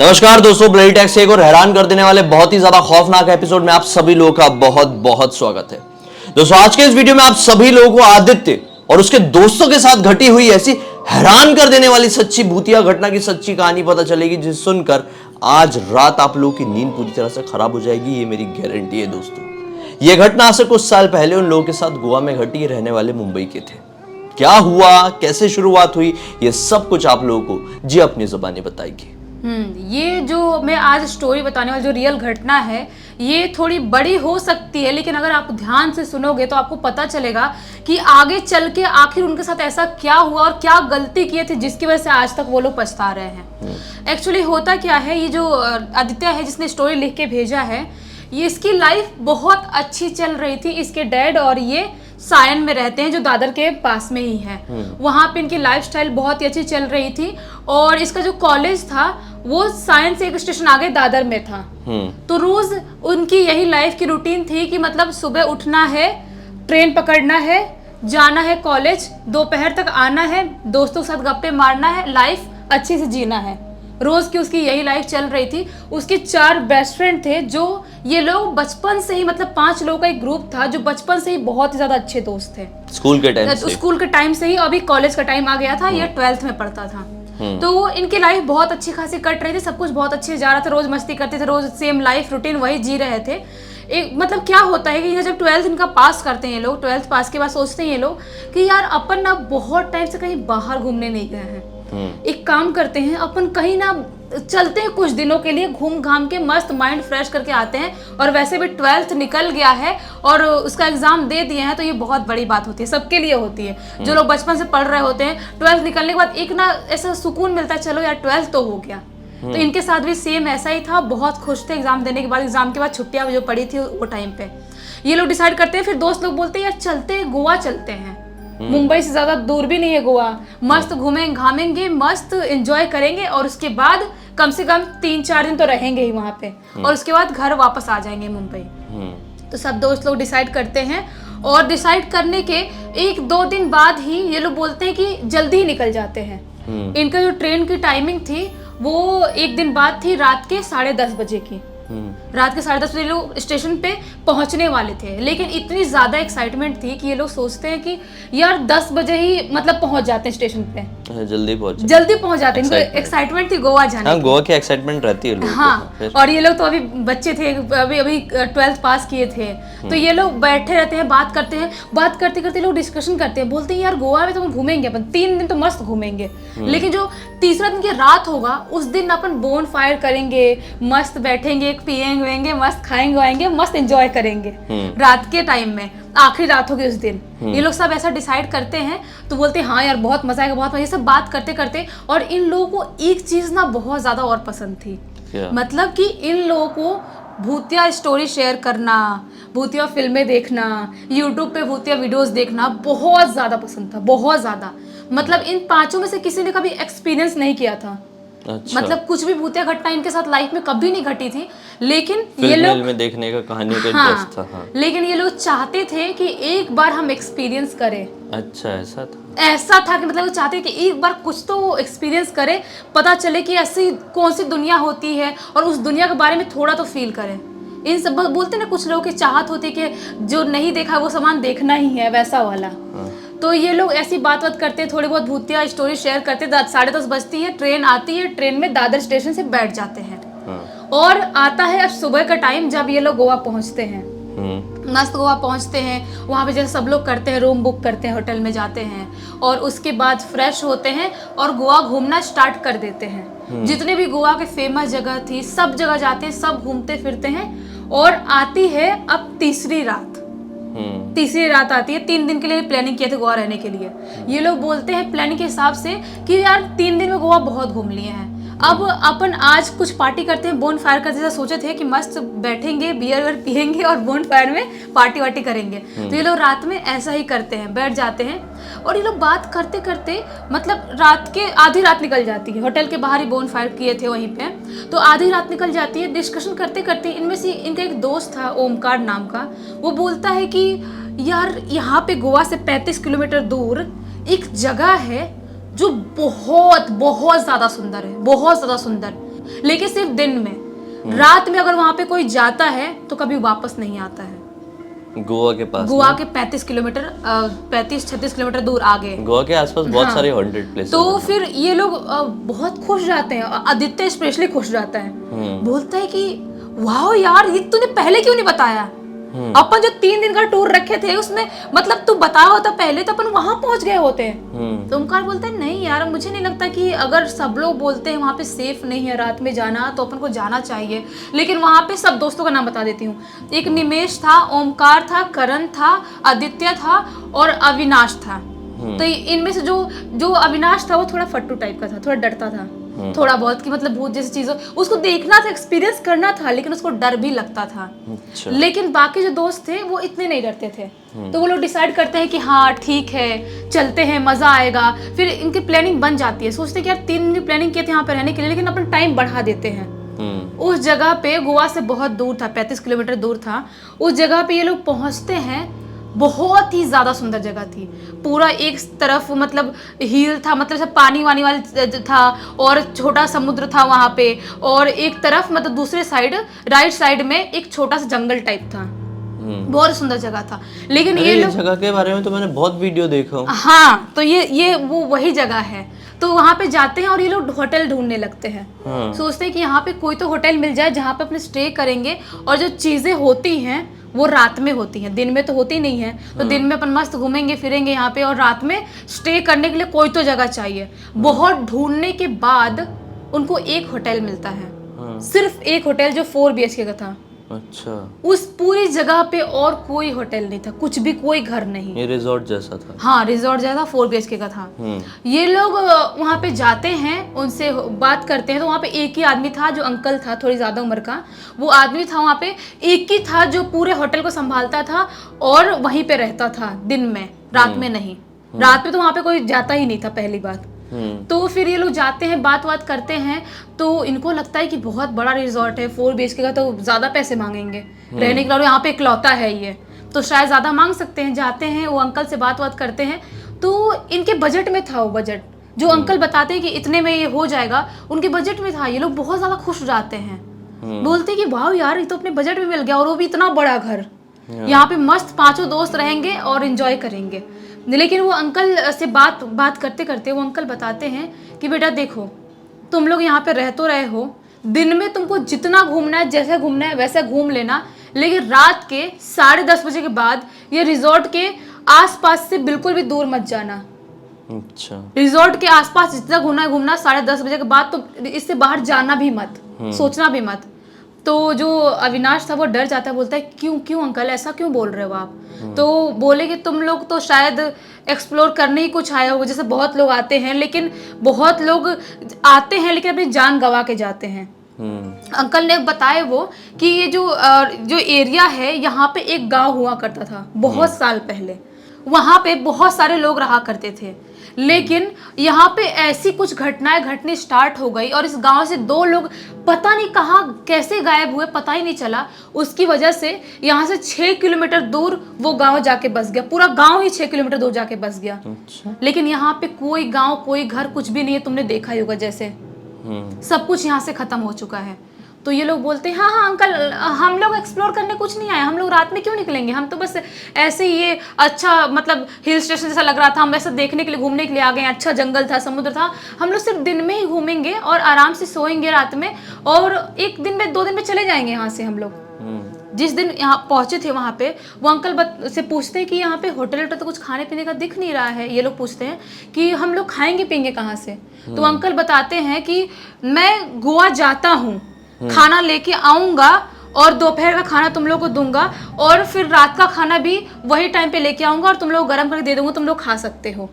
नमस्कार दोस्तों, bloody tax से एक और हैरान कर देने वाले बहुत ही ज्यादा खौफनाक एपिसोड में आप सभी लोगों का बहुत बहुत स्वागत है। दोस्तों, आज के इस वीडियो में आप सभी लोगों को आदित्य और उसके दोस्तों के साथ घटी हुई ऐसी हैरान कर देने वाली सच्ची भूतिया घटना की सच्ची कहानी पता चलेगी, जिसे सुनकर आज रात आप लोगों की नींद पूरी तरह से खराब हो जाएगी। ये मेरी गारंटी है दोस्तों। यह घटना आज से कुछ साल पहले उन लोगों के साथ गोवा में घटी, रहने वाले मुंबई के थे। क्या हुआ, कैसे शुरुआत हुई, ये सब कुछ आप लोगों को जी अपनी जुबानी बताएगी। ये जो मैं आज स्टोरी बताने वाली जो रियल घटना है, ये थोड़ी बड़ी हो सकती है, लेकिन अगर आप ध्यान से सुनोगे तो आपको पता चलेगा कि आगे चल के आखिर उनके साथ ऐसा क्या हुआ और क्या गलती की थी जिसकी वजह से आज तक वो लोग पछता रहे हैं। एक्चुअली होता क्या है, ये जो आदित्य है जिसने स्टोरी लिख के भेजा है, ये इसकी लाइफ बहुत अच्छी चल रही थी। इसके डैड और ये सायन में रहते हैं जो दादर के पास में ही है। वहाँ पे इनकी लाइफस्टाइल बहुत ही अच्छी चल रही थी और इसका जो कॉलेज था वो सायन से एक स्टेशन आगे दादर में था। तो रोज उनकी यही लाइफ की रूटीन थी कि मतलब सुबह उठना है, ट्रेन पकड़ना है, जाना है कॉलेज, दोपहर तक आना है, दोस्तों के साथ गप्पे मारना है, लाइफ अच्छे से जीना है। रोज की उसकी यही लाइफ चल रही थी। उसके 4 बेस्ट फ्रेंड थे जो ये लोग बचपन से ही, मतलब 5 लोगों का एक ग्रुप था जो बचपन से ही बहुत ही ज्यादा अच्छे दोस्त थे। स्कूल के टाइम से ही। अभी कॉलेज का टाइम आ गया था, ये 12th में पढ़ता था। तो इनकी लाइफ बहुत अच्छी खासी कट रही थी, सब कुछ बहुत अच्छे जा रहा था, रोज मस्ती करते थे, रोज सेम लाइफ रूटीन वही जी रहे थे। एक मतलब क्या होता है कि जब 12th इनका पास करते हैं ये लोग, 12th पास के बाद सोचते हैं ये लोग कि यार अपन ना बहुत टाइम से कहीं बाहर घूमने नहीं गए हैं, एक काम करते हैं, अपन कहीं ना चलते हैं कुछ दिनों के लिए, घूम घाम के मस्त माइंड फ्रेश करके आते हैं। और वैसे भी 12th निकल गया है और उसका एग्जाम दे दिए हैं, तो ये बहुत बड़ी बात होती है, सबके लिए होती है। जो लोग बचपन से पढ़ रहे होते हैं, 12th निकलने के बाद एक ना ऐसा सुकून मिलता है, चलो यार 12th तो हो गया। तो इनके साथ भी सेम ऐसा ही था, बहुत खुश थे एग्जाम देने के बाद। एग्जाम के बाद छुट्टियां जो पड़ी थी वो टाइम पे ये लोग डिसाइड करते हैं, फिर दोस्त लोग बोलते हैं यार चलते हैं, गोवा चलते हैं। मुंबई से ज्यादा दूर भी नहीं है गोवा, मस्त घूमेंगे घामेंगे, मस्त एंजॉय करेंगे और उसके बाद कम से कम 3-4 दिन तो रहेंगे ही वहाँ पे और उसके बाद घर वापस आ जाएंगे मुंबई। तो सब दोस्त लोग डिसाइड करते हैं और डिसाइड करने के 1-2 दिन बाद ही ये लोग बोलते हैं कि जल्दी ही निकल जाते हैं। इनका जो ट्रेन की टाइमिंग थी वो एक दिन बाद थी, रात के 10:30 बजे की। रात के 10:30 बजे लोग स्टेशन पे पहुंचने वाले थे, लेकिन इतनी ज्यादा एक्साइटमेंट थी कि ये लोग सोचते हैं कि यार 10 बजे ही मतलब पहुंच जाते हैं स्टेशन पे, जल्दी पहुंच जाते हैं। इनको एक्साइटमेंट थी गोवा जाने की। गोवा की एक्साइटमेंट रहती है लोगों को। और ये लोग तो अभी बच्चे थे, अभी 12th पास किए थे, तो ये लोग बैठे रहते हैं, बात करते हैं, बात करते करते लोग डिस्कशन करते हैं, बोलते हैं यार गोवा में तो हम घूमेंगे, अपन 3 दिन तो मस्त घूमेंगे, लेकिन जो तीसरा दिन की रात होगा उस दिन अपन बोन फायर करेंगे, मस्त बैठेंगे, पिएंगे, मस्त खाएंगे वाएंगे, मस्त एंजॉय करेंगे रात के टाइम में, आखिरी रात होगी उस दिन। ये लोग सब ऐसा डिसाइड करते हैं, तो बोलते हैं हाँ यार बहुत मजा आएगा, बहुत मजा। ये सब बात करते करते और इन लोगों को एक चीज ना बहुत ज्यादा और पसंद थी, मतलब कि इन लोगों को भूतिया स्टोरी शेयर करना, भूतिया फिल्में देखना, यूट्यूब पे भूतिया वीडियोस देखना बहुत ज्यादा पसंद था, बहुत ज्यादा। मतलब इन 5 में से किसी ने कभी एक्सपीरियंस नहीं किया था। अच्छा। मतलब कुछ भी भूतिया घटना इनके साथ लाइफ में कभी नहीं घटी थी, लेकिन ये लोग में देखने का कहानी का इंटरेस्ट था। हाँ। लेकिन ये लोग चाहते थे कि एक बार हम एक्सपीरियंस करें। अच्छा, ऐसा था कि मतलब वो चाहते कि एक बार कुछ तो एक्सपीरियंस करें, पता चले कि ऐसी कौन सी दुनिया होती है और उस दुनिया के बारे में थोड़ा तो फील करें। इन सब बोलते ना, कुछ लोगों की चाहत होती है कि जो नहीं देखा वो सामान देखना ही है, वैसा वाला। तो ये लोग ऐसी बात करते, थोड़ी बहुत भूतिया स्टोरी शेयर करते। 10:30 बजती है, ट्रेन आती है, ट्रेन में दादर स्टेशन से बैठ जाते हैं। और आता है अब सुबह का टाइम जब ये लोग गोवा पहुंचते हैं। मस्त गोवा पहुंचते हैं, वहाँ पे जैसे सब लोग करते हैं, रूम बुक करते हैं, होटल में जाते हैं और उसके बाद फ्रेश होते हैं और गोवा घूमना स्टार्ट कर देते हैं। जितने भी गोवा के फेमस जगह थी सब जगह जाते हैं, सब घूमते फिरते हैं। और आती है अब तीसरी रात आती है। 3 दिन के लिए प्लानिंग किए थे गोवा रहने के लिए। ये लोग बोलते हैं प्लानिंग के हिसाब से कि यार 3 दिन में गोवा बहुत घूम लिए हैं, अब अपन आज कुछ पार्टी करते हैं, बोन फायर करते हैं। सोचे थे कि मस्त बैठेंगे, बियर पियेंगे और बोन फायर में पार्टी वार्टी करेंगे। तो ये लोग रात में ऐसा ही करते हैं, बैठ जाते हैं और ये लोग बात करते करते मतलब रात के आधी रात निकल जाती है। होटल के बाहर ही बोन फायर किए थे वहीं पे, तो आधी रात निकल जाती है। डिस्कशन करते करते इनमें से इनका एक दोस्त था ओमकार नाम का, वो बोलता है कि यार यहाँ पे गोवा से 35 किलोमीटर दूर एक जगह है जो बहुत बहुत ज्यादा सुंदर है, बहुत ज्यादा सुंदर। लेकिन सिर्फ दिन में। रात में अगर वहां पे कोई जाता है तो कभी वापस नहीं आता है। गोवा के पास, गोवा के 35 किलोमीटर 35-36 किलोमीटर दूर आगे, गोवा के आसपास बहुत सारे हॉन्टेड प्लेसेस। तो फिर ये लोग बहुत खुश जाते हैं, आदित्य स्पेशली खुश जाता है, बोलता है कि वाह यार ये तूने पहले क्यों नहीं बताया। अपन जो 3 दिन का टूर रखे थे उसमें मतलब तू बताया होता पहले तो अपन वहां पहुंच गए होते। तो ओमकार बोलता है नहीं यार, मुझे नहीं लगता कि अगर सब लोग बोलते हैं वहां पे सेफ नहीं है रात में जाना तो अपन को जाना चाहिए। लेकिन वहां पे सब दोस्तों का नाम बता देती हूँ। एक निमेश था, ओमकार था, करण था, आदित्य था और अविनाश था। तो इनमें से जो अविनाश था वो थोड़ा फट्टू टाइप का था, थोड़ा डरता था थोड़ा बहुत कि मतलब भूत जैसी चीजों उसको देखना था, एक्सपीरियंस करना था, लेकिन उसको डर भी लगता था। अच्छा। लेकिन बाकी जो दोस्त थे वो इतने नहीं डरते थे। तो वो लोग डिसाइड करते हैं कि हाँ ठीक है चलते हैं, मजा आएगा। फिर इनकी प्लानिंग बन जाती है, सोचते हैं कि यार 3 दिन की प्लानिंग किए थे यहाँ पे रहने के लिए, लेकिन अपन टाइम बढ़ा देते हैं। उस जगह पे गोवा से बहुत दूर था, 35 किलोमीटर दूर था। उस जगह पे ये लोग पहुंचते हैं, बहुत ही ज्यादा सुंदर जगह थी। पूरा एक तरफ मतलब हिल था, मतलब सब पानी वानी वाली था और छोटा समुद्र था वहां पे, और एक तरफ मतलब दूसरे साइड राइट साइड में एक छोटा सा जंगल टाइप था। बहुत सुंदर जगह था। लेकिन ये लोग जगह के बारे में तो मैंने बहुत वीडियो देखा हूँ। हाँ, तो ये वो वही जगह है। तो वहां पे जाते हैं और ये लोग होटल ढूंढने लगते हैं। सोचते हैं कि यहाँ पे कोई तो होटल मिल जाए जहाँ पे अपने स्टे करेंगे, और जो चीजें होती हैं वो रात में होती हैं, दिन में तो होती नहीं है। तो दिन में अपन मस्त घूमेंगे फिरेंगे यहाँ पे, और रात में स्टे करने के लिए कोई तो जगह चाहिए। बहुत ढूंढने के बाद उनको एक होटल मिलता है, सिर्फ एक होटल जो 4 BHK का था। अच्छा। उस पूरी जगह पे और कोई होटल नहीं था, कुछ भी, कोई घर नहीं। ये रिजॉर्ट जैसा था। हाँ, रिजॉर्ट जैसा 4 BHK का था। ये लोग वहाँ पे जाते हैं, उनसे बात करते हैं। तो वहाँ पे एक ही आदमी था जो अंकल था, थोड़ी ज्यादा उम्र का। वो आदमी था वहाँ पे, एक ही था जो पूरे होटल को संभालता था और वहीं पे रहता था दिन में, रात में नहीं। रात में तो वहाँ पे कोई जाता ही नहीं था, पहली बात। तो फिर ये लोग जाते हैं, बात करते हैं। तो इनको लगता है कि बहुत बड़ा रिजॉर्ट है, 4 BHK का, तो ज्यादा पैसे मांगेंगे रहने के लिए, यहाँ पे इकलौता है ये, तो शायद ज्यादा मांग सकते हैं। जाते हैं, वो अंकल से बात करते हैं। तो इनके बजट में था, वो बजट जो अंकल बताते हैं कि इतने में ये हो जाएगा, उनके बजट में था। ये लोग बहुत ज्यादा खुश हो जाते हैं, बोलते हैं कि वाह यार ये तो अपने बजट में मिल गया, और वो भी इतना बड़ा घर। यहाँ पे मस्त 5 दोस्त रहेंगे और एंजॉय करेंगे। लेकिन वो अंकल से बात करते करते वो अंकल बताते हैं कि बेटा देखो, तुम लोग यहाँ पे रह तो रहे हो, दिन में तुमको जितना घूमना है, जैसे घूमना है वैसे घूम लेना, लेकिन रात के 10:30 बजे के बाद ये रिजॉर्ट के आसपास से बिल्कुल भी दूर मत जाना। अच्छा। रिजॉर्ट के आसपास जितना घूमना 10:30 बजे के बाद, तो इससे बाहर जाना भी मत, सोचना भी मत। तो जो अविनाश था वो डर जाता है, बोलता है क्यों अंकल, ऐसा क्यों बोल रहे हो आप। तो बोले कि तुम लोग तो शायद एक्सप्लोर करने ही कुछ आए हो, जैसे बहुत लोग आते हैं, लेकिन बहुत लोग आते हैं लेकिन अपनी जान गंवा के जाते हैं। अंकल ने बताया वो कि ये जो एरिया है, यहाँ पे एक गांव हुआ करता था बहुत साल पहले। वहां पे बहुत सारे लोग रहा करते थे, लेकिन यहाँ पे ऐसी कुछ घटनाएं घटनी स्टार्ट हो गई, और इस गांव से 2 लोग पता नहीं कहाँ कैसे गायब हुए, पता ही नहीं चला। उसकी वजह से यहाँ से 6 किलोमीटर दूर वो गांव जाके बस गया, पूरा गांव ही 6 किलोमीटर दूर जाके बस गया। अच्छा। लेकिन यहाँ पे कोई गांव, कोई घर, कुछ भी नहीं है। तुमने देखा ही होगा जैसे सब कुछ यहाँ से खत्म हो चुका है। तो ये लोग बोलते हैं हाँ अंकल, हम लोग एक्सप्लोर करने कुछ नहीं आए, हम लोग रात में क्यों निकलेंगे, हम तो बस ऐसे ही, ये अच्छा मतलब हिल स्टेशन जैसा लग रहा था, हम ऐसा देखने के लिए, घूमने के लिए आ गए। अच्छा जंगल था, समुद्र था, हम लोग सिर्फ दिन में ही घूमेंगे और आराम से सोएंगे रात में, और 1 दिन में 2 दिन में चले जाएंगे यहाँ से हम लोग। जिस दिन यहाँ पहुंचे थे वहाँ पे वो अंकल से पूछते हैं कि यहाँ पे होटल तो कुछ खाने पीने का दिख नहीं रहा है। ये लोग पूछते हैं कि हम लोग खाएंगे पियेंगे कहाँ से। तो अंकल बताते हैं कि मैं गोवा जाता हूँ, खाना लेके आऊंगा और दोपहर का खाना तुम लोग को दूंगा, और फिर रात का खाना भी वही टाइम पे लेके आऊंगा और तुम लोग गर्म करके दे दूंगा, तुम लोग खा सकते हो।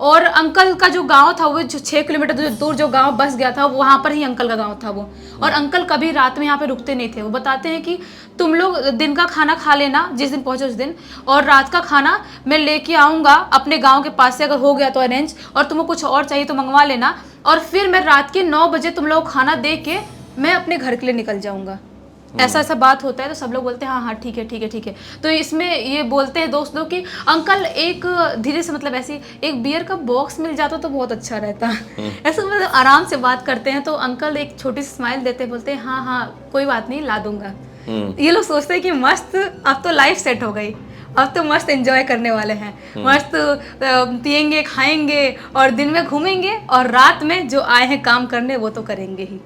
और अंकल का जो गांव था, वो जो 6 किलोमीटर दूर जो गांव बस गया था, वहां पर ही अंकल का गांव था वो। और अंकल कभी रात में यहाँ पे रुकते नहीं थे। वो बताते हैं कि तुम लोग दिन का खाना खा लेना जिस दिन पहुंचे उस दिन, और रात का खाना मैं लेके आऊंगा अपने गाँव के पास से, अगर हो गया तो अरेंज, और तुम्हें कुछ और चाहिए तो मंगवा लेना, और फिर मैं रात के 9 बजे तुम लोग खाना दे के मैं अपने घर के लिए निकल जाऊंगा। ऐसा ऐसा बात होता है तो सब लोग बोलते हैं हाँ हाँ ठीक है ठीक है ठीक है। तो इसमें ये बोलते हैं दोस्त लोग कि अंकल एक धीरे से मतलब ऐसी एक बियर का बॉक्स मिल जाता तो बहुत अच्छा रहता। ऐसा मतलब आराम से बात करते हैं तो अंकल एक छोटी सी स्माइल देते हैं, बोलते हैं हाँ हाँ कोई बात नहीं ला दूंगा। ये लोग सोचते हैं कि मस्त अब तो लाइफ सेट हो गई, अब तो मस्त एंजॉय करने वाले हैं, मस्त पियेंगे खाएंगे और दिन में घूमेंगे और रात में जो आए हैं काम करने वो तो करेंगे ही।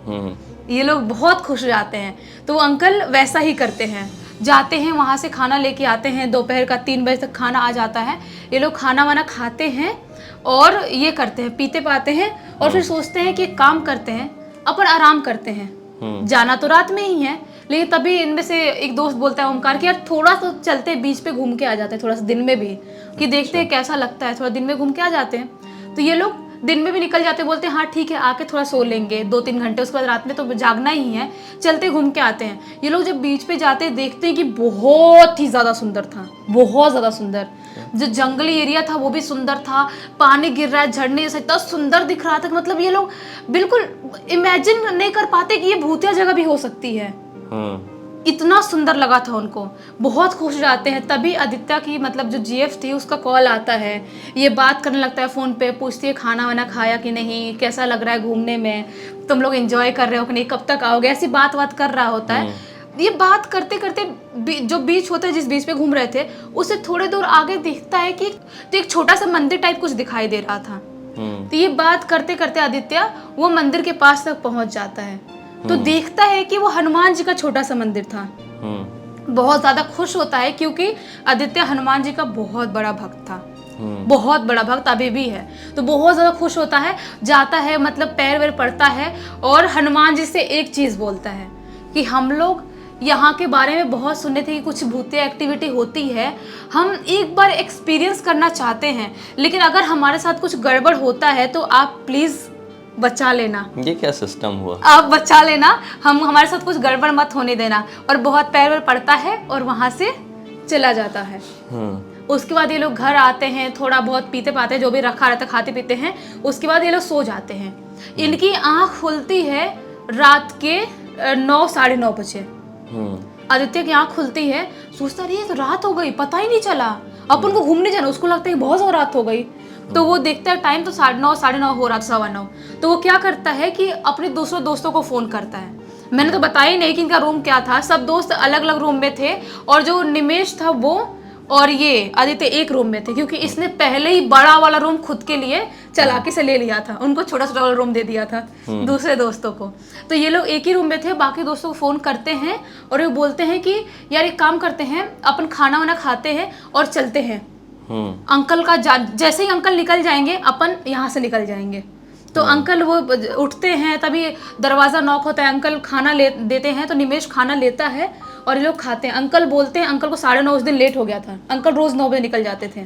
ये लोग बहुत खुश हो जाते हैं। तो वो अंकल वैसा ही करते हैं, जाते हैं वहाँ से खाना लेके आते हैं, दोपहर का 3 बजे तक खाना आ जाता है। ये लोग खाना वाना खाते हैं और ये करते हैं, पीते पाते हैं और फिर सोचते हैं कि एक काम करते हैं, अपन आराम करते हैं। जाना तो रात में ही है, लेकिन तभी इनमें से एक दोस्त बोलता है ओमकार कि यार थोड़ा तो चलते बीच पे घूम के आ जाते हैं, थोड़ा सा दिन में भी कि देखते हैं कैसा लगता है, थोड़ा दिन में घूम के आ जाते हैं। तो ये लोग दिन में भी निकल जाते, बोलते हैं हाँ ठीक है आके थोड़ा सो लेंगे 2-3 घंटे, उसके बाद रात में तो जागना ही है, चलते घूम के आते हैं। ये लोग जब बीच पे जाते हैं देखते हैं कि बहुत ही ज़्यादा सुंदर था, बहुत ज़्यादा सुंदर। जो जंगली एरिया था वो भी सुंदर था, पानी गिर रहा है झरने जैसा, इतना सुंदर दिख रहा था कि मतलब ये लोग बिल्कुल इमेजिन नहीं कर पाते कि ये भूतिया जगह भी हो सकती है। इतना सुंदर लगा था उनको, बहुत खुश हो जाते हैं। तभी आदित्य की मतलब जो जीएफ थी उसका कॉल आता है, ये बात करने लगता है फ़ोन पे, पूछती है खाना वाना खाया कि नहीं, कैसा लग रहा है घूमने में, तुम लोग एंजॉय कर रहे हो कि नहीं, कब तक आओगे, ऐसी बात कर रहा होता है। ये बात करते करते जो बीच होता है, जिस बीच पे घूम रहे थे, उससे थोड़े दूर आगे दिखता है कि एक छोटा सा मंदिर टाइप कुछ दिखाई दे रहा था। तो ये बात करते करते आदित्य वो मंदिर के पास तक पहुंच जाता है तो देखता है कि वो हनुमान जी का छोटा सा मंदिर था। बहुत ज्यादा खुश होता है क्योंकि आदित्य हनुमान जी का बहुत बड़ा भक्त था, बहुत बड़ा भक्त अभी भी है। तो बहुत ज्यादा खुश होता है, जाता है मतलब पैर वैर पड़ता है और हनुमान जी से एक चीज बोलता है कि हम लोग यहाँ के बारे में बहुत सुने थे कि कुछ भूतिया एक्टिविटी होती है, हम एक बार एक्सपीरियंस करना चाहते हैं, लेकिन अगर हमारे साथ कुछ गड़बड़ होता है तो आप प्लीज बचा लेना। ये क्या सिस्टम हुआ? आप बचा लेना, हम हमारे साथ कुछ गड़बड़ मत होने देना। और बहुत पैर वैर पड़ता है और वहां से चला जाता है। उसके बाद ये लोग घर आते हैं, थोड़ा बहुत पीते पाते हैं, जो भी रखा रहता खाते पीते हैं। उसके बाद ये लोग सो जाते हैं। इनकी आंख खुलती है रात के 9-9:30 बजे। आदित्य की आंख खुलती है, सोचता रही है तो रात हो गई, पता ही नहीं चला, अपन को घूमने जाना, उसको लगता है बहुत ज्यादा रात हो गई। तो वो देखता है टाइम तो 9:30 हो रहा था, 9:15। तो वो क्या करता है कि अपने दूसरे दोस्तों को फोन करता है। मैंने तो बताया ही नहीं कि इनका रूम क्या था, सब दोस्त अलग अलग रूम में थे और जो निमेश था वो और ये आदित्य एक रूम में थे, क्योंकि इसने पहले ही बड़ा वाला रूम खुद के लिए चालाकी से ले लिया था, उनको छोटा छोटा वाला रूम दे दिया था दूसरे दोस्तों को। तो ये लोग एक ही रूम में थे, बाकी दोस्तों को फोन करते हैं और ये बोलते हैं कि यार एक काम करते हैं, अपन खाना वाना खाते हैं और चलते हैं। अंकल का जैसे ही अंकल निकल जाएंगे अपन यहाँ से निकल जाएंगे। तो अंकल वो उठते हैं, तभी दरवाजा नॉक होता है, अंकल खाना देते हैं तो निमेश खाना लेता है और ये लोग खाते हैं। अंकल बोलते हैं, अंकल को 9:30 उस दिन लेट हो गया था, अंकल रोज 9 बजे निकल जाते थे,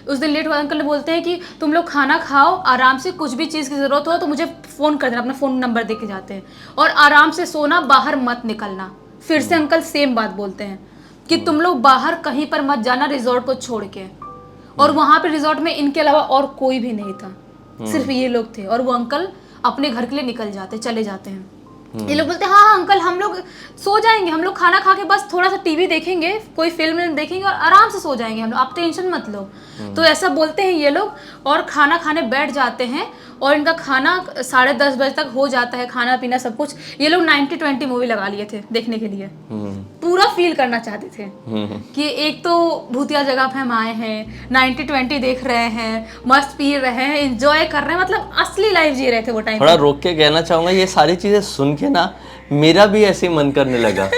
उस दिन लेट हुआ। अंकल बोलते हैं कि तुम लोग खाना खाओ आराम से, कुछ भी चीज़ की जरूरत हो तो मुझे फ़ोन कर देना, अपना फ़ोन नंबर दे के जाते हैं, और आराम से सोना, बाहर मत निकलना। फिर से अंकल सेम बात बोलते हैं कि तुम लोग बाहर कहीं पर मत जाना रिजॉर्ट को छोड़ के। और वहाँ पे रिजॉर्ट में इनके अलावा और कोई भी नहीं था, सिर्फ ये लोग थे। और वो अंकल अपने घर के लिए चले जाते हैं। ये लोग बोलते हैं हाँ अंकल हम लोग सो जाएंगे, हम लोग खाना खा के बस थोड़ा सा टीवी देखेंगे, कोई फिल्म देखेंगे और आराम से सो जाएंगे हम लोग, आप टेंशन मत लो। तो ऐसा बोलते हैं ये लोग और खाना खाने बैठ जाते हैं और इनका खाना 10:30 बजे तक हो जाता है, खाना पीना सब कुछ। ये लोग 90-20 मूवी लगा लिए थे देखने के लिए, पूरा फील करना चाहते थे कि एक तो भूतिया जगह पे हम आए हैं, 90-20 देख रहे हैं, मस्त पी रहे हैं, एंजॉय कर रहे हैं, मतलब असली लाइफ जी रहे थे वो टाइम। थोड़ा रोक के कहना चाहूंगा, ये सारी चीजें सुन के ना मेरा भी ऐसे ही मन करने लगा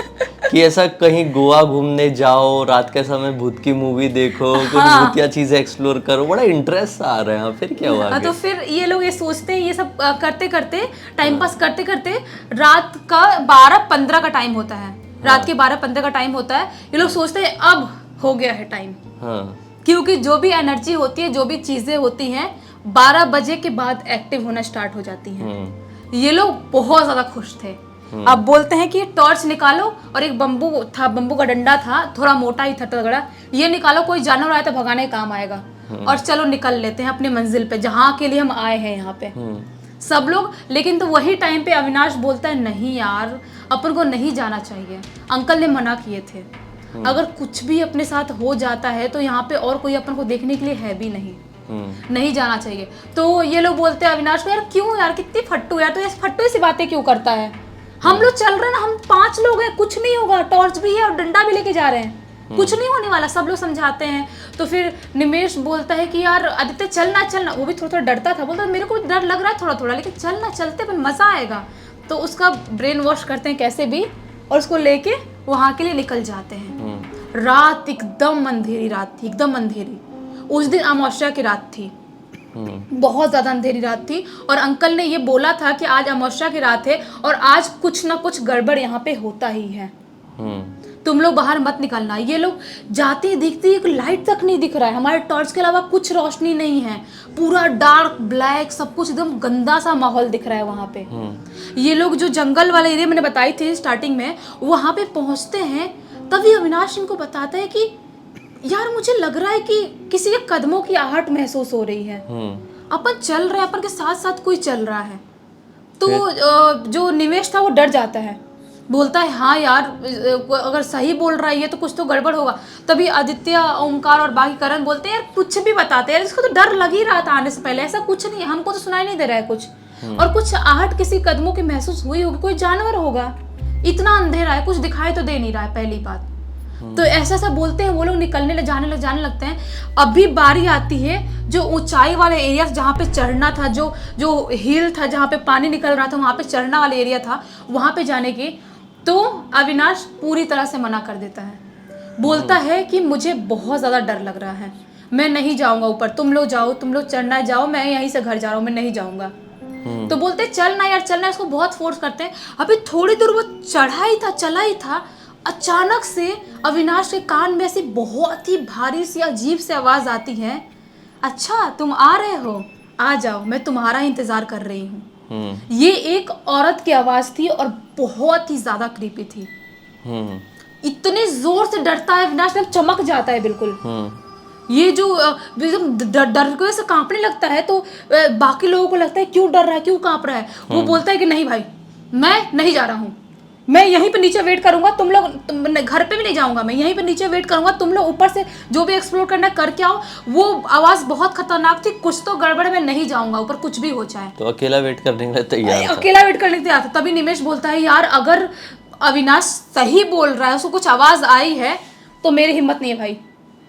कि ऐसा कहीं गोवा घूमने जाओ, रात के समय भूत की मूवी देखो, कुछ भूतिया चीजें एक्सप्लोर करो, बड़ा इंटरेस्ट आ रहा है। फिर क्या हुआ? तो फिर ये लोग ये सोचते हैं, ये सब करते करते टाइम पास करते करते रात का 12:15 का टाइम होता है, रात के 12:15 का टाइम होता है। ये लोग सोचते हैं अब हो गया है टाइम, क्योंकि जो भी एनर्जी होती है, जो भी चीजें होती हैं 12 बजे के बाद एक्टिव होना स्टार्ट हो जाती हैं। ये लोग बहुत ज्यादा खुश थे। अब बोलते हैं कि टॉर्च निकालो, और एक बम्बू था, बम्बू का डंडा था, थोड़ा मोटा ही था तगड़ा, ये निकालो, कोई जानवर आया तो भगाने का काम आएगा, और चलो निकल लेते हैं अपनी मंजिल पे, जहाँ के लिए हम आए हैं यहाँ पे। सब लोग। लेकिन तो वही टाइम पे अविनाश बोलता है नहीं यार, अपन को नहीं जाना चाहिए, अंकल ने मना किए थे, अगर कुछ भी अपने साथ हो जाता है तो यहाँ पे और कोई अपन को देखने के लिए है भी नहीं, नहीं जाना चाहिए। तो ये लोग बोलते हैं अविनाश को, यार क्यों यार, कितनी फट्टू यार, तो ये फट्टू सी बातें क्यों करता है, हम लोग चल रहे हैं ना, हम 5 लोग हैं, कुछ नहीं होगा, टॉर्च भी है और डंडा भी लेके जा रहे हैं, कुछ नहीं होने वाला, सब लोग समझाते हैं। तो फिर निमेश बोलता है कि यार आदित्य चलना चलना, वो भी थोड़ा थोड़ा डरता था, बोलता मेरे को डर लग रहा है थोड़ा थोड़ा, लेकिन चलना, चलते पर मजा आएगा। तो उसका ब्रेन वॉश करते हैं कैसे भी, और उसको लेके वहां के लिए निकल जाते हैं। रात एकदम अंधेरी रात थी, एकदम अंधेरी। उस दिन अमावस्या की रात थी, बहुत ज्यादा अंधेरी रात थी, और अंकल ने ये बोला था कि आज अमावस्या की रात है और आज कुछ ना कुछ गड़बड़ यहाँ पे होता ही है, तुम लोग बाहर मत निकलना। ये लोग जाते ही देखते एक लाइट तक नहीं दिख रहा है, हमारे टॉर्च के अलावा कुछ रोशनी नहीं है, पूरा डार्क ब्लैक सब कुछ, एकदम गंदा सा माहौल दिख रहा है वहाँ पे। ये लोग जो जंगल वाला एरिया मैंने बताई थी स्टार्टिंग में, वहाँ पे पहुँचते हैं, तभी अविनाश इनको बताता है कि यार मुझे लग रहा है कि किसी के कदमों की आहट महसूस हो रही है, अपन चल रहे हैं, अपन के साथ साथ कोई चल रहा है। तो जो निमेश था वो डर जाता है, बोलता है हाँ यार अगर सही बोल रहा है ये तो कुछ तो गड़बड़ होगा। तभी आदित्य, ओमकार और बाकी करण बोलते हैं यार कुछ भी बताते हैं, इसको तो डर लग ही रहा था आने से पहले, ऐसा कुछ नहीं है, हमको तो सुनाई नहीं दे रहा है कुछ, और कुछ आहट किसी कदमों की महसूस हुई होगी, कोई जानवर होगा, इतना अंधेरा है, कुछ दिखाई तो दे नहीं रहा है पहली बात। तो ऐसा ऐसा बोलते हैं वो लोग, निकलने जाने लगते हैं। अभी बारी आती है जो ऊंचाई वाले एरिया जहाँ पे चढ़ना था, जो हिल था जहाँ पे पानी निकल रहा था, वहाँ पे चढ़ना वाला एरिया था, वहाँ पे जाने की। तो अविनाश पूरी तरह से मना कर देता है, बोलता है कि मुझे बहुत ज़्यादा डर लग रहा है, मैं नहीं जाऊँगा ऊपर, तुम लोग जाओ, तुम लोग चढ़ना जाओ, मैं यहीं से घर जा रहा हूँ, मैं नहीं जाऊँगा। तो बोलते चलना यार चलना, इसको बहुत फोर्स करते हैं। अभी थोड़ी दूर वो चला ही था, अचानक से अविनाश के कान में ऐसी बहुत ही भारी सी अजीब सी आवाज़ आती है, अच्छा तुम आ रहे हो, आ जाओ, मैं तुम्हारा इंतज़ार कर रही हूँ। ये एक औरत की आवाज थी और बहुत ही ज्यादा क्रीपी थी। इतने जोर से डरता है अविनाश, चमक जाता है बिल्कुल। ये जो एकदम डर से कांपने लगता है, तो बाकी लोगों को लगता है क्यों डर रहा है, क्यों कांप रहा है। वो बोलता है कि नहीं भाई, मैं नहीं जा रहा हूँ, मैं यहीं पे नीचे वेट करूंगा, तुम लोग घर पे भी नहीं जाऊंगा, मैं यहीं पे नीचे वेट करूंगा, तुम लोग ऊपर से जो भी एक्सप्लोर करना है करके आओ। वो आवाज बहुत खतरनाक थी, कुछ तो गड़बड़, मैं नहीं जाऊंगा ऊपर, कुछ भी हो जाए। तो अकेला वेट करने के लिए तैयार था, अकेला वेट करने के लिए तैयार था। तभी निमेश बोलता है यार अगर अविनाश सही बोल रहा है, उसको कुछ आवाज आई है, तो मेरी हिम्मत नहीं है भाई,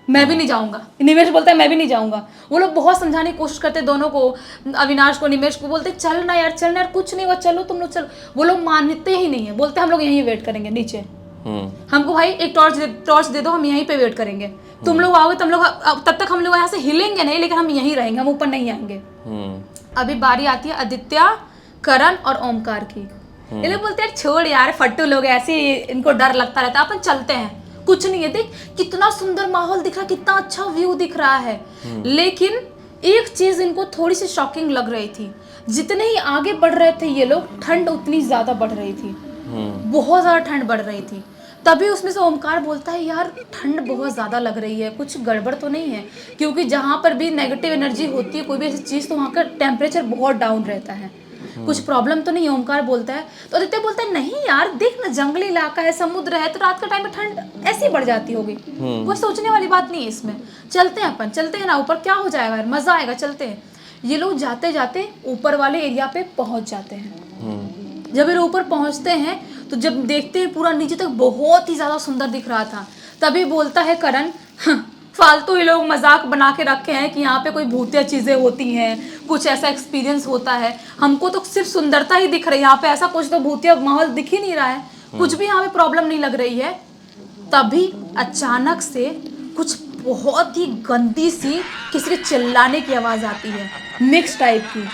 मैं भी नहीं जाऊंगा। निमेश बोलता है मैं भी नहीं जाऊंगा। वो लोग बहुत समझाने की कोशिश करते दोनों को, अविनाश को, निमेश को, बोलते चलना यार चलना यार, कुछ नहीं हुआ, चलो तुम लोग चलो। वो लोग मानते ही नहीं है, बोलते हम लोग यहीं वेट करेंगे नीचे, हमको भाई एक टॉर्च दे दो, हम यहीं पे वेट करेंगे, तुम लोग आओगे, तुम लोग तब तक हम लोग यहाँ से हिलेंगे नहीं, लेकिन हम यहीं रहेंगे, हम ऊपर नहीं आएंगे। अभी बारी आती है आदित्य, करण और ओमकार की। ये लोग बोलते हैं छोड़ यार, फट्टू लोग ऐसे, इनको डर लगता रहता है, अपन चलते हैं, कुछ नहीं है, देख कितना सुंदर माहौल दिख रहा है, कितना अच्छा व्यू दिख रहा है। लेकिन एक चीज इनको थोड़ी सी शॉकिंग लग रही थी, जितने ही आगे बढ़ रहे थे ये लोग, ठंड उतनी ज्यादा बढ़ रही थी, बहुत ज्यादा ठंड बढ़ रही थी। तभी उसमें से ओमकार बोलता है यार ठंड बहुत ज्यादा लग रही है, कुछ गड़बड़ तो नहीं है, क्योंकि जहाँ पर भी नेगेटिव एनर्जी होती है, कोई भी ऐसी चीज, तो वहाँ का टेम्परेचर बहुत डाउन रहता है, कुछ प्रॉब्लम तो नहीं है। ओमकार बोलता है, तो आदित्य बोलता है नहीं यार देख ना, जंगली इलाका है, समुद्र है, तो रात का टाइम में ठंड ऐसी बढ़ जाती होगी, कोई सोचने वाली बात नहीं है इसमें, चलते हैं अपन, चलते हैं ना ऊपर, क्या हो जाएगा यार, मजा आएगा, चलते हैं। ये लोग जाते जाते ऊपर वाले एरिया पे पहुंच जाते हैं। जब ये ऊपर पहुंचते हैं तो जब देखते हैं पूरा नीचे तक बहुत ही ज्यादा सुंदर दिख रहा था, तभी बोलता है करण, फालतू ही लोग मजाक बना के रखे हैं कि यहाँ पे कोई भूतिया चीजें होती हैं, कुछ ऐसा एक्सपीरियंस होता है, हमको तो सिर्फ सुंदरता ही दिख रही है, यहाँ पे ऐसा कुछ तो भूतिया माहौल दिख ही नहीं रहा है, कुछ भी यहाँ पे प्रॉब्लम नहीं लग रही है। तभी अचानक से कुछ बहुत ही गंदी सी किसी के चिल्लाने की आवाज आती है, मिक्स टाइप की,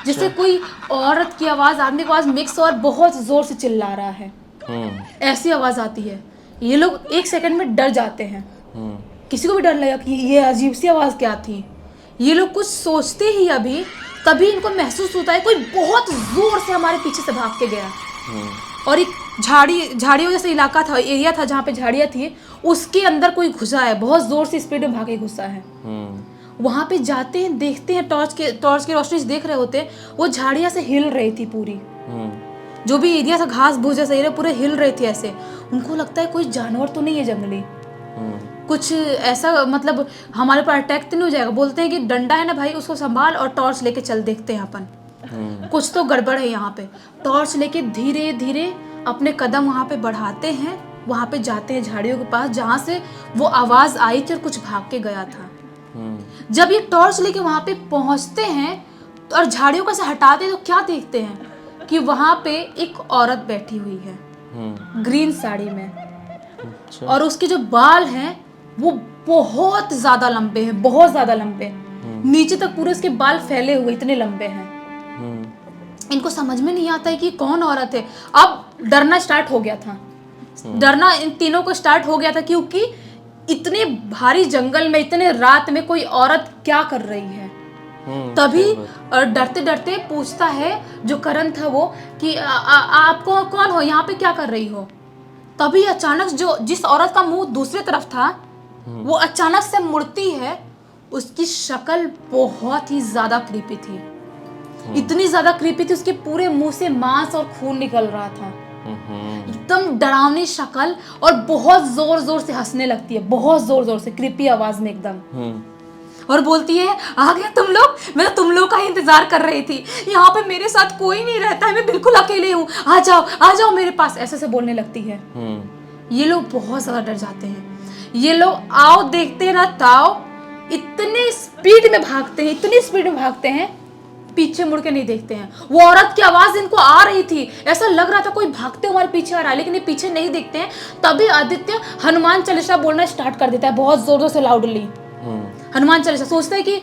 जैसे कोई औरत की आवाज, आदमी की आवाज मिक्स और बहुत जोर से चिल्ला रहा है, ऐसी आवाज आती है। ये लोग एक सेकंड में डर जाते हैं, किसी को भी डर लगा कि ये अजीब सी आवाज क्या थी। ये लोग कुछ सोचते ही अभी तभी इनको महसूस होता है कोई बहुत जोर से हमारे पीछे से भाग के गया, और एक झाड़ियों जैसा इलाका था, एरिया था जहाँ पे झाड़ियाँ थी, उसके अंदर कोई घुसा है, बहुत जोर से स्पीड में भागे घुसा है। वहाँ पे जाते हैं, देखते हैं, टॉर्च की रोशनी से देख रहे होते हैं, वो झाड़ियाँ से हिल रही थी पूरी, जो भी एरिया था घास भूसा सही रहे पूरे हिल रहे थे ऐसे। उनको लगता है कोई जानवर तो नहीं है जंगली, कुछ ऐसा मतलब हमारे पर अटैक तो नहीं हो जाएगा। बोलते हैं कि डंडा है ना भाई, उसको संभाल और टॉर्च लेके चल, देखते हैं अपन कुछ तो गड़बड़ है यहाँ पे। टॉर्च लेके धीरे धीरे अपने कदम वहाँ पे बढ़ाते हैं, वहाँ पे जाते हैं झाड़ियों के पास जहाँ से वो आवाज आई थी और कुछ भाग के गया था। जब ये टॉर्च लेके वहाँ पे पहुँचते हैं और झाड़ियों को से हटाते हैं तो क्या देखते हैं कि वहाँ पे एक औरत बैठी हुई है ग्रीन साड़ी में, और उसके जो बाल हैं वो बहुत ज्यादा लंबे हैं, बहुत ज्यादा लंबे, नीचे तक पूरे उसके बाल फैले हुए इतने लंबे हैं। इनको समझ में नहीं आता है कि कौन औरत है। अब डरना स्टार्ट हो गया था, डरना इन तीनों को स्टार्ट हो गया था, क्योंकि इतने भारी जंगल में इतने रात में कोई औरत क्या कर रही है। तभी डरते डरते पूछता है जो करण था वो कि आपको कौन हो, यहाँ पे क्या कर रही हो। तभी अचानक जिस औरत का मुंह दूसरी तरफ था वो अचानक से मुड़ती है। उसकी शक्ल बहुत ही ज्यादा क्रीपी थी, इतनी ज्यादा क्रीपी थी, उसके पूरे मुंह से मांस और खून निकल रहा था, एकदम डरावनी शक्ल, और बहुत जोर जोर से हंसने लगती है, बहुत जोर जोर से क्रीपी आवाज में एकदम, और बोलती है आ गए तुम लोग, मैं तो तुम लोग का ही इंतजार कर रही थी, यहाँ पे मेरे साथ कोई नहीं रहता है, मैं बिल्कुल अकेले हूँ, आ जाओ मेरे पास, ऐसे से बोलने लगती है। ये लोग बहुत ज्यादा डर जाते हैं। ये लोग आओ देखते ना ताओ इतने स्पीड में भागते हैं, इतनी स्पीड में भागते हैं, पीछे मुड़ के नहीं देखते हैं। वो औरत की आवाज इनको आ रही थी, ऐसा लग रहा था कोई भागते हुए हमारे पीछे आ रहा है, लेकिन ये पीछे नहीं देखते हैं। तभी आदित्य हनुमान चालीसा बोलना स्टार्ट कर देता है बहुत जोर जोर से, लाउडली हनुमान चालीसा। सोचता है कि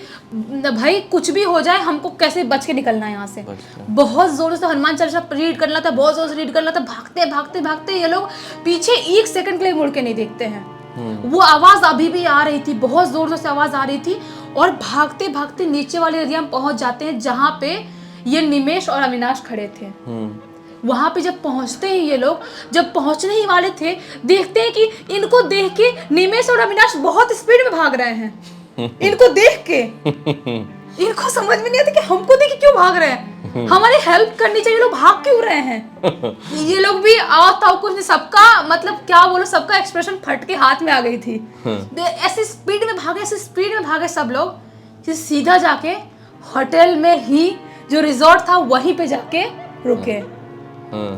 भाई कुछ भी हो जाए हमको कैसे बच के निकलना है यहाँ से। बहुत जोर से हनुमान चालीसा रीड करना था, बहुत जोर से रीड करना था। भागते भागते भागते ये लोग पीछे एक सेकंड के लिए मुड़ के नहीं देखते हैं। वो आवाज अभी भी आ रही थी, बहुत जोर जोर से आवाज आ रही थी, और भागते भागते नीचे वाले एरिया में पहुंच जाते हैं जहां पे ये निमेश और अविनाश खड़े थे। वहां पे जब पहुंचते हैं ये लोग, जब पहुंचने ही वाले थे, देखते हैं कि इनको देख के निमेश और अविनाश बहुत स्पीड में भाग रहे हैं। इनको देख के इनको समझ में नहीं आता कि हमको देख के क्यों भाग रहे हैं, हमारी हेल्प करनी चाहिए, लोग भाग क्यों रहे हैं। ये लोग भी आओ ताओ कुछ नहीं, सबका मतलब क्या बोलो, सबका एक्सप्रेशन फट के हाथ में आ गई थी। ऐसी स्पीड में भागे सब लोग कि सीधा जाके होटल में ही जो रिजॉर्ट था वहीं पे जाके रुके,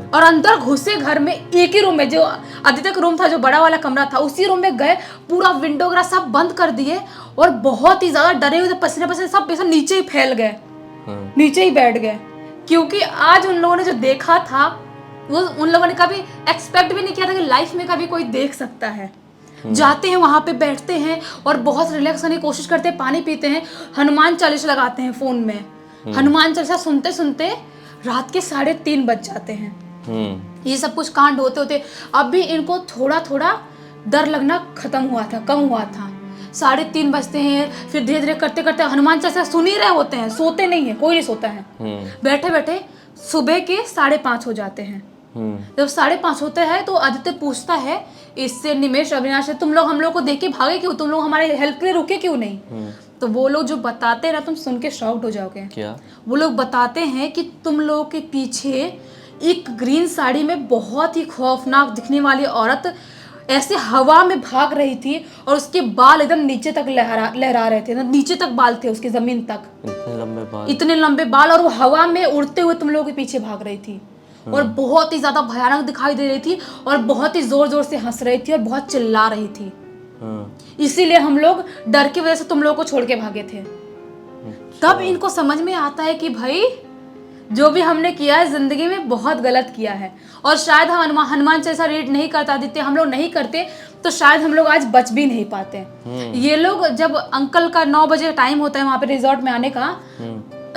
और अंदर घुसे घर में, एक ही रूम में, जो आदित्य का रूम था जो बड़ा वाला कमरा था, उसी रूम में गए, पूरा विंडो वगैरह सब बंद कर दिए, और बहुत ही ज्यादा डरे हुए थे, पसीने पसीने सब नीचे ही फैल गए, नीचे ही बैठ गए, क्योंकि आज उन लोगों ने जो देखा था वो उन लोगों ने कभी एक्सपेक्ट भी नहीं किया था कि लाइफ में कभी कोई देख सकता है। जाते हैं वहां पे, बैठते हैं और बहुत रिलैक्स करने की कोशिश करते हैं, पानी पीते हैं, हनुमान चालीसा लगाते हैं फोन में। हनुमान चालीसा सुनते सुनते रात के 3:30 बज जाते हैं। ये सब कुछ कांड होते होते अब भी इनको थोड़ा थोड़ा डर लगना खत्म हुआ था, कम हुआ था। 3:30 बजते हैं, फिर धीरे धीरे करते करते हनुमान चालीसा सुन ही रहे होते हैं, सोते नहीं है, कोई नहीं सोता है। बैठे बैठे सुबह के 5:30 हो जाते हैं। जब 5:30 होते हैं तो आदित्य पूछता है इससे, निमेश अविनाश से, तुम लोग हम लोग को देख के भागे क्यों, तुम लोग हमारे हेल्प के लिए रुके क्यों नहीं। तो वो लोग जो बताते हैं ना, तुम सुन के शॉक्ड हो जाओगे। क्या? वो लोग बताते हैं कि तुम लोगों के पीछे एक ग्रीन साड़ी में बहुत ही खौफनाक दिखने वाली औरत ऐसे हवा में भाग रही थी, और उसके बाल एकदम नीचे तक लहरा रहे थे, नीचे तक बाल थे उसके, जमीन तक इतने लंबे बाल, और वो हवा में उड़ते हुए तुम लोगों के पीछे भाग रही थी, और बहुत ही ज्यादा भयानक दिखाई दे रही थी, और बहुत ही जोर जोर से हंस रही थी, और बहुत चिल्ला रही थी। इसीलिए हम लोग डर की वजह से तुम लोगों को छोड़ के भागे थे। तब इनको समझ में आता है कि भाई जो भी हमने किया है जिंदगी में बहुत गलत किया है, और शायद हम हनुमान चालीसा रीड नहीं करता देते, हम लोग नहीं करते तो शायद हम लोग आज बच भी नहीं पाते। ये लोग जब अंकल का 9 बजे टाइम होता है वहां पे रिजॉर्ट में आने का,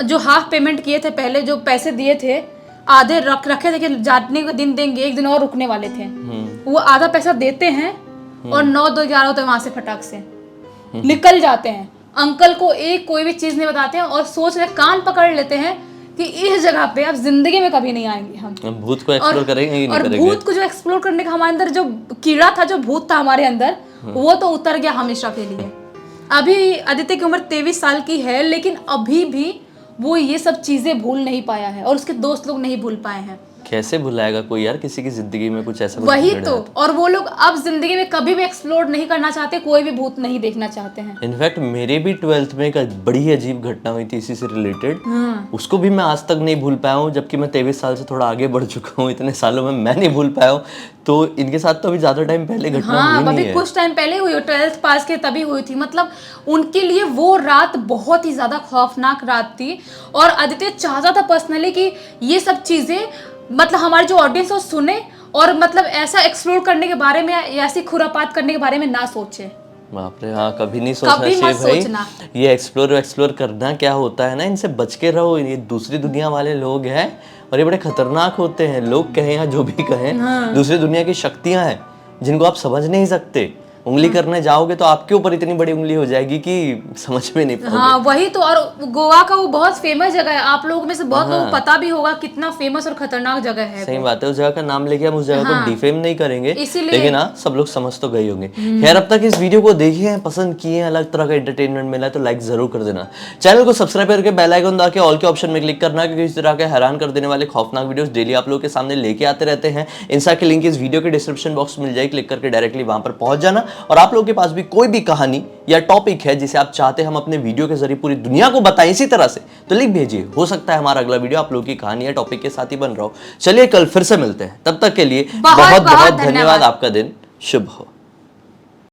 जो हाफ पेमेंट किए थे पहले, जो पैसे दिए थे आधे रखे थे कि जाने के दिन देंगे, एक दिन और रुकने वाले थे, वो आधा पैसा देते हैं और 9-11 होते वहां से फटाक से निकल जाते हैं। अंकल को कोई भी चीज नहीं बताते हैं, और सोच रहे, कान पकड़ लेते हैं कि इस जगह पे अब जिंदगी में कभी नहीं आएंगे हम भूत को एक्सप्लोर करेंगे, और भूत को जो एक्सप्लोर करने का हमारे अंदर जो कीड़ा था, जो भूत था हमारे अंदर, वो तो उतर गया हमेशा के लिए। अभी आदित्य की उम्र 23 साल की है, लेकिन अभी भी वो ये सब चीजें भूल नहीं पाया है और उसके दोस्त लोग नहीं भूल पाए हैं। कैसे भुलाएगा कोई यार किसी की जिंदगी में कुछ ऐसा वही तो, और वो लोग अब जिंदगी में कभी भी एक्सप्लोर नहीं करना चाहते, कोई भी भूत नहीं देखना चाहते हैं। इनफैक्ट मेरे भी 12th में एक बड़ी अजीब घटना हुई थी इसी से रिलेटेड, उसको भी मैं आज तक नहीं भूल पाया हूँ, जबकि मैं 23 साल से थोड़ा आगे बढ़ चुका हूँ, इतने सालों में मैं नहीं भूल पाया हूँ। तो इनके साथ तो अभी ज्यादा टाइम पहले घटना हुई नहीं अभी है। कुछ टाइम पहले हुई, 12th पास के तभी हुई थी। मतलब उनके लिए वो रात बहुत ही ज्यादा खौफनाक रात थी, और आदित्य चाहता था पर्सनली कि ये सब चीजें मतलब हमारी जो ऑडियंस है वो सुने, और मतलब ऐसा एक्सप्लोर करने के बारे में, ऐसी खुरापात करने के बारे में ना सोचे। बाप रे, हाँ कभी नहीं सोचना कभी चाहिए मत भाई। सोचना। ये एक्सप्लोर करना क्या होता है ना, इनसे बच के रहो। ये दूसरी दुनिया वाले लोग हैं और ये बड़े खतरनाक होते हैं। लोग कहें या जो भी कहें, दूसरी दुनिया की शक्तियां हैं जिनको आप समझ नहीं सकते। उंगली करने जाओगे तो आपके ऊपर इतनी बड़ी उंगली हो जाएगी कि समझ में नहीं पाओगे। हाँ वही तो, और गोवा का वो बहुत फेमस जगह है, आप लोगों में से बहुत लोगों को पता भी होगा कितना फेमस और खतरनाक जगह है। सही बात है, उस जगह का नाम लेके हम उस जगह को डिफेम नहीं करेंगे, इसीलिए लेकिन हाँ सब लोग समझ तो गए होंगे। खैर, अब तक इस वीडियो को देखे हैं, पसंद किए हैं, अलग तरह का एंटरटेनमेंट मिला है तो लाइक जरूर कर देना। चैनल को सब्सक्राइब करके बेल आइकन दबा के ऑल के ऑप्शन में क्लिक करना, क्योंकि इस तरह के हैरान कर देने वाले खौफनाक वीडियोस डेली आप लोगों के सामने लेके आते रहते हैं। इंस्टा की लिंक इस वीडियो के डिस्क्रिप्शन बॉक्स में मिल जाएगी, क्लिक करके डायरेक्टली वहां पर पहुंच जाना। और आप लोगों के पास भी कोई भी कहानी या टॉपिक है जिसे आप चाहते हैं हम अपने वीडियो के जरिए पूरी दुनिया को बताएं इसी तरह से, तो लिख भेजिए। हो सकता है हमारा अगला वीडियो आप लोगों की कहानी या टॉपिक के साथ ही बन रहा हो। चलिए कल फिर से मिलते हैं, तब तक के लिए बहुत बहुत धन्यवाद। आपका दिन शुभ हो।